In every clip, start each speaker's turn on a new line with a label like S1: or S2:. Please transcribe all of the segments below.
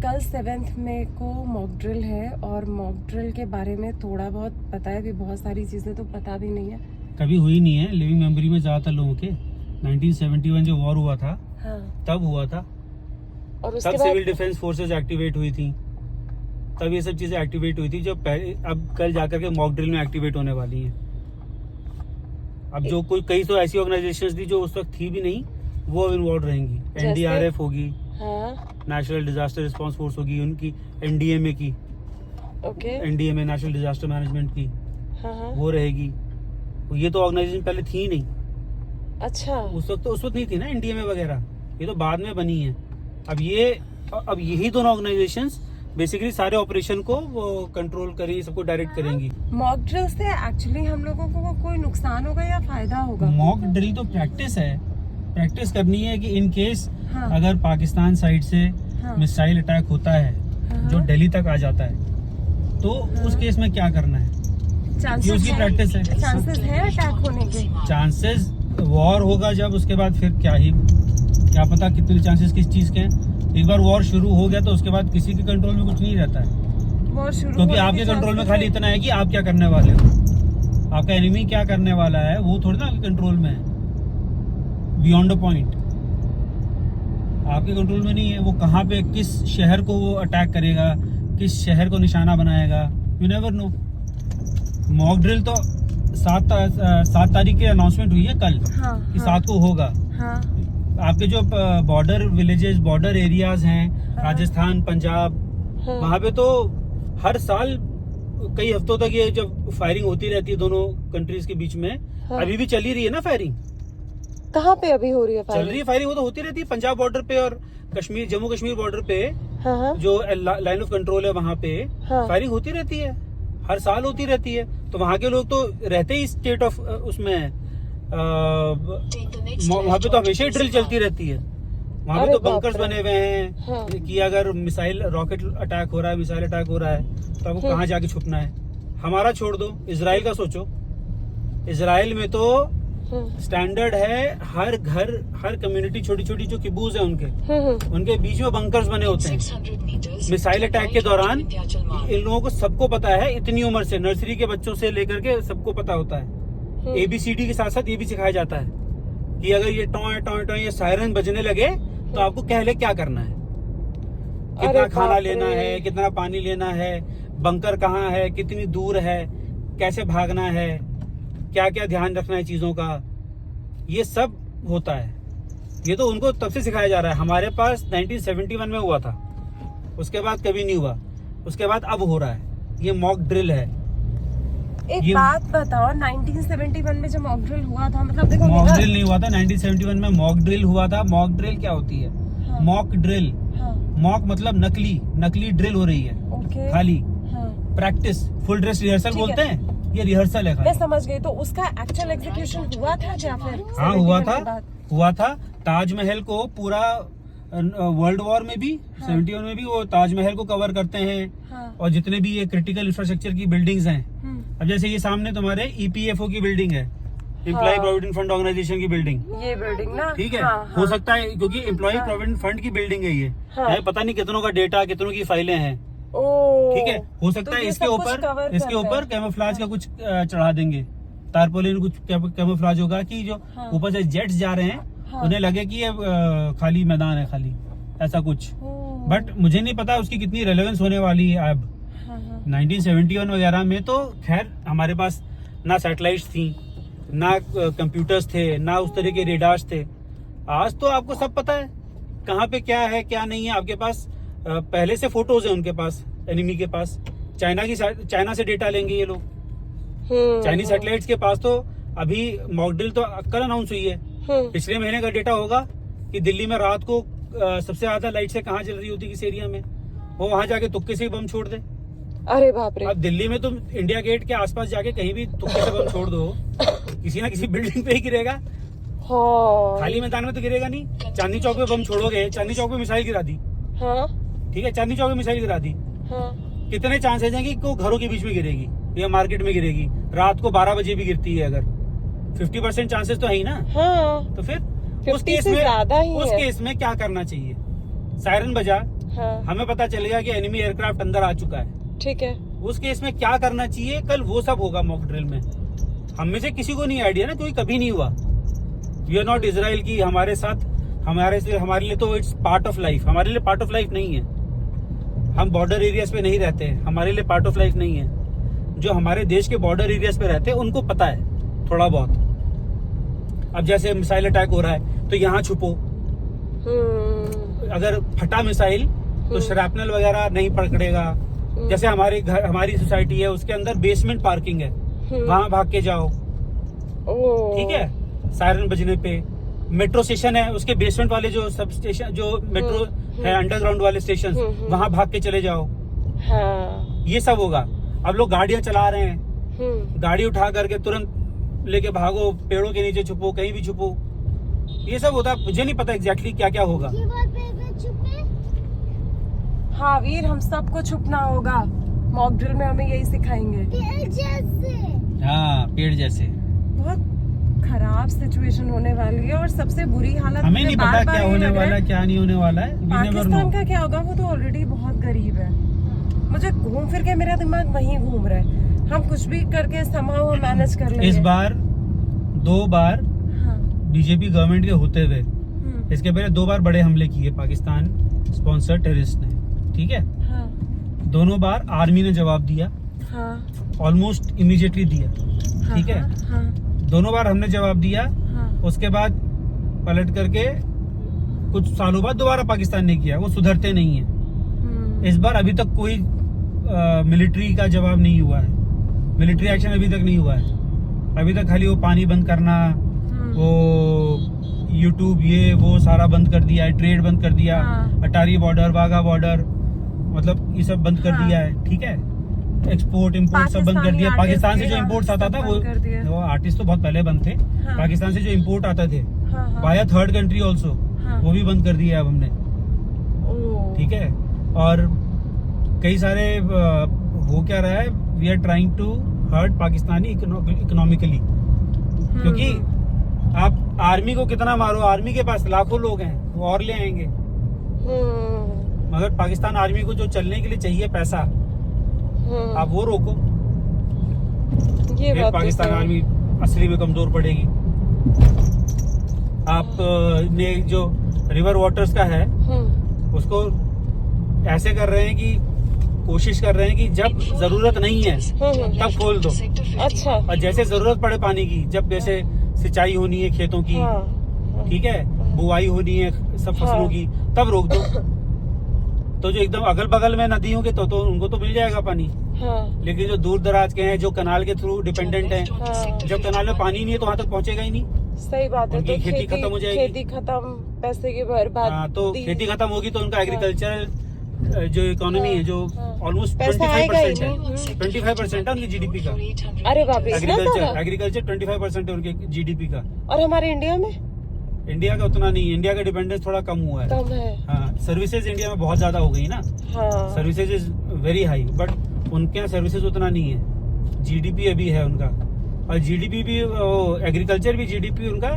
S1: कल 7 मई को mock drill है और मॉक ड्रिल के बारे में थोड़ा बहुत पता है, भी बहुत सारी चीजें तो पता भी नहीं है,
S2: कभी हुई नहीं है लिविंग मेमोरी में ज्यादातर लोगों के। 1971 जो वॉर हुआ था,
S1: हाँ।
S2: तब हुआ था,
S1: और उसके
S2: तब
S1: बाद
S2: सिविल डिफेंस फोर्सेस एक्टिवेट हुई थी, तब ये सब चीजें एक्टिवेट हुई थी जो अब कल जाकर के मॉक ड्रिल में एक्टिवेट होने वाली हैं। अब जो कोई कई तो ऐसी ऑर्गेनाइजेशंस थी जो उस वक्त थी भी नहीं, वो अब इन्वॉल्व रहेंगी। NDRF होगी,
S1: हाँ,
S2: नेशनल डिजास्टर रिस्पांस फोर्स होगी, उनकी NDMA की,
S1: okay,
S2: NDMA national disaster management की,
S1: हाँ हाँ,
S2: वो रहेगी। ये तो ऑर्गेनाइजेशन पहले थी ही नहीं,
S1: अच्छा,
S2: उस वक्त नहीं थी ना NDMA वगैरह, ये तो बाद में बनी है। अब यही दोनों ऑर्गेनाइजेशंस बेसिकली सारे ऑपरेशन को वो कंट्रोल करेंगी, सबको डायरेक्ट करेंगी।
S1: मॉक ड्रिल से एक्चुअली हम लोगों को कोई नुकसान होगा या फायदा होगा?
S2: मॉक ड्रिल तो प्रैक्टिस है, प्रैक्टिस करनी है कि इन केस
S1: हाँ,
S2: अगर पाकिस्तान साइड से
S1: हाँ,
S2: मिसाइल अटैक होता है,
S1: हाँ,
S2: जो दिल्ली तक आ जाता है, तो उस केस में क्या करना है, ये उसकी प्रैक्टिस है।
S1: चांसेस है अटैक होने के?
S2: चांसेस वॉर होगा जब, उसके बाद फिर क्या पता कितने चांसेस किस चीज के हैं। एक बार वॉर शुरू हो गया तो उसके बाद किसी के कंट्रोल में कुछ नहीं रहता है,
S1: वॉर शुरू
S2: क्योंकि आपके कंट्रोल में खाली इतना है कि आप क्या करने वाले हो, आपका एनिमी क्या करने वाला है वो थोड़ी ना आपके कंट्रोल में है। बियॉन्ड द पॉइंट आपके कंट्रोल में नहीं है, वो कहाँ पे किस शहर को वो अटैक करेगा, किस शहर को निशाना बनाएगा, you never know. Mock drill तो 7 तारीख की अनाउंसमेंट हुई है कल,
S1: हाँ,
S2: कि
S1: हाँ,
S2: 7 को होगा।
S1: हाँ,
S2: आपके जो बॉर्डर विलेजेस, बॉर्डर एरियाज हैं,
S1: हाँ,
S2: राजस्थान, पंजाब,
S1: हाँ,
S2: वहाँ पे तो हर साल कई हफ्तों तक ये जब फायरिंग होती रहती है दोनों कंट्रीज के बीच में,
S1: हाँ।
S2: अभी भी चली रही है ना फायरिंग,
S1: कहाँ पे अभी हो रही है
S2: चल रही है फायरिंग, वो तो होती रहती है पंजाब बॉर्डर पे और कश्मीर, जम्मू कश्मीर बॉर्डर पे,
S1: हाँ, हाँ,
S2: जो लाइन ऑफ कंट्रोल है वहाँ पे
S1: हाँ,
S2: फायरिंग होती रहती है, हर साल होती रहती है। तो वहाँ के लोग तो रहते ही स्टेट ऑफ उसमें, वहाँ पे तो हमेशा ही ड्रिल चलती रहती है। वहाँ पे
S1: अरे
S2: तो
S1: बाप
S2: बंकर्स
S1: रे।
S2: बने हुए हैं,
S1: हाँ,
S2: कि अगर मिसाइल रॉकेट अटैक हो रहा है, मिसाइल अटैक हो रहा है, तो आपको कहाँ जाके छुपना है। हमारा छोड़ दो, इजराइल का सोचो, इजराइल में तो स्टैंडर्ड है, हर घर, हर कम्युनिटी, छोटी छोटी जो किबूज है उनके बीच में बंकर्स बने होते हैं। मिसाइल अटैक के दौरान इन लोगों को सबको पता है, इतनी उम्र से, नर्सरी के बच्चों से लेकर के सबको पता होता है। ABCD के साथ साथ ये भी सिखाया जाता है कि अगर ये टॉय टॉय टॉय ये सायरन बजने लगे तो आपको पहले क्या करना है, कितना खाना लेना है, कितना पानी लेना है, बंकर कहाँ है, कितनी दूर है, कैसे भागना है, क्या क्या ध्यान रखना है चीजों का, ये सब होता है। ये तो उनको तब से सिखाया जा रहा है। हमारे पास 1971 में हुआ था, उसके बाद कभी नहीं हुआ, उसके बाद अब हो रहा है। ये मॉक ड्रिल है।
S1: एक बात बताओ, 1971 में जब मॉक ड्रिल हुआ था, मतलब देखो
S2: मॉक ड्रिल नहीं हुआ था 1971 में, मॉक ड्रिल हुआ था। मॉक ड्रिल क्या होती है?
S1: हाँ,
S2: मॉक ड्रिल,
S1: हाँ,
S2: मॉक मतलब नकली ड्रिल हो रही है,
S1: ओके,
S2: खाली
S1: हाँ,
S2: प्रैक्टिस, फुल ड्रेस रिहर्सल
S1: ठीक है।
S2: बोलते हैं, ये रिहर्सल है
S1: मैं
S2: खाली।
S1: समझ गई। तो उसका एक्चुअल एग्जीक्यूशन हुआ था या फिर?
S2: हाँ हुआ
S1: 71 के बाद?
S2: था। ताजमहल को पूरा वर्ल्ड वॉर में भी, 71 में भी वो ताजमहल को कवर करते हैं,
S1: हाँ,
S2: और जितने भी ये क्रिटिकल इंफ्रास्ट्रक्चर की बिल्डिंग्स हैं। अब जैसे ये सामने तुम्हारे EPFO की बिल्डिंग है, एम्प्लॉय प्रोविडेंट फंड ऑर्गेनाइजेशन की बिल्डिंग,
S1: ये बिल्डिंग ना,
S2: ठीक है,
S1: हाँ,
S2: हो
S1: हाँ,
S2: सकता है क्योंकि एम्प्लॉय प्रोविडेंट फंड की बिल्डिंग है ये,
S1: हाँ,
S2: है, पता नहीं कितनों का डेटा, कितनों की फाइलें हैं,
S1: ओ,
S2: ठीक है, हो सकता
S1: तो
S2: है
S1: ये
S2: इसके
S1: सब कुछ
S2: ऊपर
S1: cover करता है।
S2: कैमोफ्लेज का कुछ चढ़ा देंगे, तारपोलिन कुछ कैमोफ्लेज होगा कि जो
S1: हाँ,
S2: ऊपर से जेट्स जा रहे हैं,
S1: हाँ,
S2: उन्हें लगे कि ये खाली मैदान है, खाली ऐसा कुछ।
S1: ओ,
S2: बट मुझे नहीं पता उसकी कितनी रेलेवेंस होने वाली है अब।
S1: हाँ, हाँ,
S2: 1971 वगैरह में तो खैर हमारे पास ना सैटेलाइट्स थी, ना कंप्यूटर्स थे, ना उस तरह के रेडार्स थे। आज तो आपको सब पता है कहाँ पे क्या है क्या नहीं है। आपके पास पहले से फोटोज है उनके पास, एनिमी के पास। चाइना से डेटा लेंगे ये लोग, चाइनीज सैटेलाइट्स के पास। तो अभी मॉक ड्रिल तो कल अनाउंस हुई है, पिछले महीने का डेटा होगा कि दिल्ली में रात को सबसे ज्यादा लाइट से कहाँ जल रही होती, किस एरिया में, वो वहां जाके तुक्के से ही बम छोड़ दे।
S1: अरे बाप रे।
S2: अब दिल्ली में तुम इंडिया गेट के आसपास जाके कहीं भी तुक्के से बम छोड़ दो, किसी ना किसी बिल्डिंग पे ही गिरेगा,
S1: हाँ,
S2: खाली मैदान में तो गिरेगा नहीं। चांदनी चौक पे बम छोड़ोगे, चांदनी चौक पे मिसाइल गिरा दी,
S1: हाँ,
S2: ठीक है, चांदनी चौक पे मिसाइल गिरा दी,
S1: हाँ,
S2: कितने चांसेस हैं कि वो घरों के बीच में गिरेगी या मार्केट में गिरेगी, रात को 12 बजे भी गिरती है अगर, 50% चांसेस तो है ही ना।
S1: हाँ,
S2: तो फिर
S1: 50 से ज्यादा ही है।
S2: उस केस में क्या करना चाहिए? सायरन बजा,
S1: हाँ
S2: हमें पता चलेगा कि एनिमी एयरक्राफ्ट अंदर आ चुका है।
S1: ठीक है।
S2: उस केस में क्या करना चाहिए, कल वो सब होगा मॉक ड्रिल में। हम में से किसी को नहीं आइडिया ना, क्योंकि कभी नहीं हुआ। वी आर नॉट इजराइल की हमारे साथ, हमारे लिए तो इट्स पार्ट ऑफ लाइफ। हमारे लिए पार्ट ऑफ लाइफ नहीं है। हम बॉर्डर एरियाज पे नहीं रहते हैं, हमारे लिए पार्ट ऑफ लाइफ नहीं है। जो हमारे देश के बॉर्डर एरियाज पे रहते हैं उनको पता है थोड़ा बहुत। अब जैसे मिसाइल अटैक हो रहा है तो यहाँ छुपो, अगर फटा मिसाइल तो शरापनल वगैरह नहीं पकड़ेगा। जैसे हमारे घर, हमारी सोसाइटी है उसके अंदर बेसमेंट पार्किंग है, वहां भाग के जाओ, ठीक है, सायरन बजने पे। मेट्रो स्टेशन है, उसके बेसमेंट वाले जो सब स्टेशन, जो मेट्रो है अंडरग्राउंड वाले स्टेशन, वहां भाग के चले जाओ।
S1: हाँ।
S2: ये सब होगा। अब लोग गाड़ियां चला रहे हैं, गाड़ी उठा करके तुरंत लेके भागो, पेड़ों के नीचे छुपो, कहीं भी छुपो। ये सब होता है। मुझे नहीं पता एग्जैक्टली क्या क्या होगा।
S1: हाँ वीर, हम सबको छुपना होगा। मॉक ड्रिल में हमें यही सिखाएंगे।
S2: हाँ, पेड़ जैसे।
S1: बहुत खराब सिचुएशन होने वाली है और सबसे बुरी हालत
S2: हमें नहीं पता क्या होने वाला है, क्या नहीं होने वाला है।
S1: पाकिस्तान का क्या होगा, वो तो ऑलरेडी बहुत गरीब है। मुझे घूम फिर के मेरा दिमाग वहीं घूम रहा है। हम कुछ भी करके समाओ मैनेज कर लेंगे।
S2: इस बार 2 बार बीजेपी गवर्नमेंट के होते हुए, इसके पहले 2 बार बड़े हमले किए पाकिस्तान स्पॉन्सर टेररिस्ट ने, ठीक है। दोनों बार आर्मी ने जवाब दिया, ऑलमोस्ट इमीडिएटली दिया, ठीक है। दोनों बार हमने जवाब दिया, उसके बाद पलट करके कुछ सालों बाद दोबारा पाकिस्तान ने किया। वो सुधरते नहीं है। इस बार अभी तक कोई मिलिट्री का जवाब नहीं हुआ है, मिलिट्री एक्शन अभी तक नहीं हुआ है। अभी तक खाली वो पानी बंद करना, वो यूट्यूब ये वो सारा बंद कर दिया है, ट्रेड बंद कर दिया, अटारी बॉर्डर, वाघा बॉर्डर, मतलब ये सब बंद कर दिया है, ठीक है। एक्सपोर्ट इम्पोर्ट सब बंद कर दिया। पाकिस्तान से जो इम्पोर्ट आता था वो आर्टिस्ट तो बहुत पहले बंद थे। पाकिस्तान से जो इम्पोर्ट आता थे बाया थर्ड कंट्री ऑल्सो, वो भी बंद कर दिया अब हमने, ठीक है। और कई सारे हो क्या रहा है, we are trying to hurt Pakistani economically, क्योंकि आप आर्मी को कितना मारो, आर्मी के पास लाखों लोग हैं, वो और ले आएंगे। मगर पाकिस्तान आर्मी को जो चलने के लिए चाहिए पैसा, आप वो रोको, ये पाकिस्तान आर्मी असली में कमजोर पड़ेगी। आप ने जो रिवर वाटर्स का है उसको ऐसे कर रहे हैं कि कोशिश कर रहे हैं कि जब जरूरत नहीं है तब खोल दो।
S1: अच्छा।
S2: और जैसे जरूरत पड़े पानी की, जब जैसे सिंचाई होनी है खेतों की, ठीक है, बुआई होनी है सब फसलों की, तब रोक दो। तो जो एकदम अगल बगल में नदियों के तो उनको तो मिल जाएगा पानी। लेकिन जो दूर दराज के हैं, जो कनाल के थ्रू डिपेंडेंट हैं, जब कनाल में पानी नहीं है तो वहाँ तक पहुँचेगा ही नहीं।
S1: सही बात है। तो
S2: खेती खत्म हो जाएगी,
S1: खेती खत्म, पैसे की बर्बादी।
S2: तो खेती खत्म होगी तो उनका एग्रीकल्चर जो इकोनॉमी है, जो ऑलमोस्ट 25% है, 25% है उनकी जीडीपी का।
S1: अरे बाप रे,
S2: एग्रीकल्चर 25% है उनके जीडीपी का।
S1: और हमारे इंडिया में?
S2: इंडिया का उतना नहीं, इंडिया का डिपेंडेंस थोड़ा कम हुआ है, कम है। हाँ, सर्विसेज इंडिया में बहुत ज्यादा हो गई ना। Services is very high, but उनके यहाँ सर्विसेज उतना नहीं है। जीडीपी अभी है उनका, और जीडीपी भी एग्रीकल्चर भी जीडीपी उनका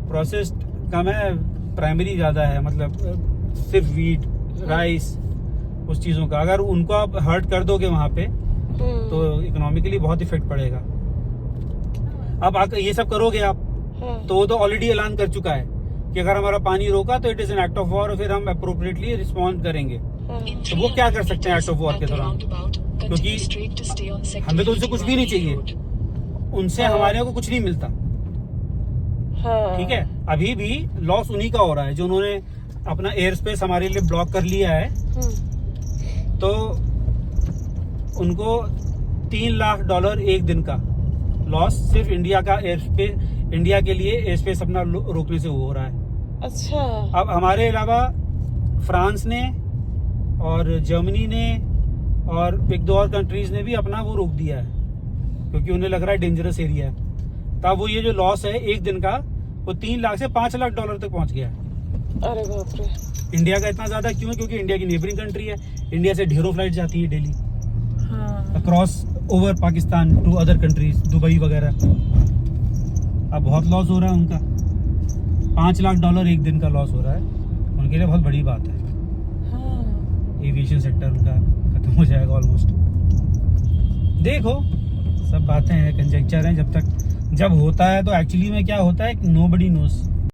S2: प्रोसेस्ड कम है, प्राइमरी ज्यादा है, मतलब सिर्फ वीट राइस उस चीजों का। अगर उनको आप हर्ट कर दोगे वहां पे तो इकोनॉमिकली बहुत इफेक्ट पड़ेगा। अब ये सब करोगे आप तो वो तो ऑलरेडी ऐलान कर चुका है कि अगर हमारा पानी रोका तो it is an act of war, और फिर हम अप्रोप्रिएटली रिस्पॉन्ड करेंगे। तो वो क्या कर सकते हैं एक्ट ऑफ वॉर के दौरान, क्योंकि हमें तो उनसे कुछ भी नहीं चाहिए, उनसे हमारे को कुछ नहीं मिलता, ठीक है। अभी भी लॉस उन्हीं का हो रहा है जो उन्होंने अपना एयर स्पेस हमारे लिए ब्लॉक कर लिया है। तो उनको $3 लाख एक दिन का लॉस सिर्फ इंडिया का एयर स्पेस, इंडिया के लिए एयर स्पेस अपना रोकने से हो रहा है।
S1: अच्छा। अब
S2: हमारे अलावा फ्रांस ने और जर्मनी ने और 1-2 और कंट्रीज ने भी अपना वो रोक दिया है, क्योंकि उन्हें लग रहा है डेंजरस एरिया है। तब वो ये जो लॉस है एक दिन का, वो $3 लाख से $5 लाख तक पहुंच गया है।
S1: अरे बाप रे।
S2: इंडिया का इतना ज्यादा क्यों है? क्योंकि इंडिया की नेबरिंग कंट्री है, इंडिया से ढेरों फ्लाइट जाती है daily across over Pakistan to other countries, Dubai वगैरह। अब बहुत लॉस हो रहा है उनका, $5 लाख एक दिन का लॉस हो रहा है, उनके लिए बहुत बड़ी बात है। एविएशन सेक्टर उनका खत्म हो जाएगा ऑलमोस्ट। देखो सब बातें हैं, कंजेक्चर हैं, जब होता है तो एक्चुअली में क्या होता है नोबडी नोस।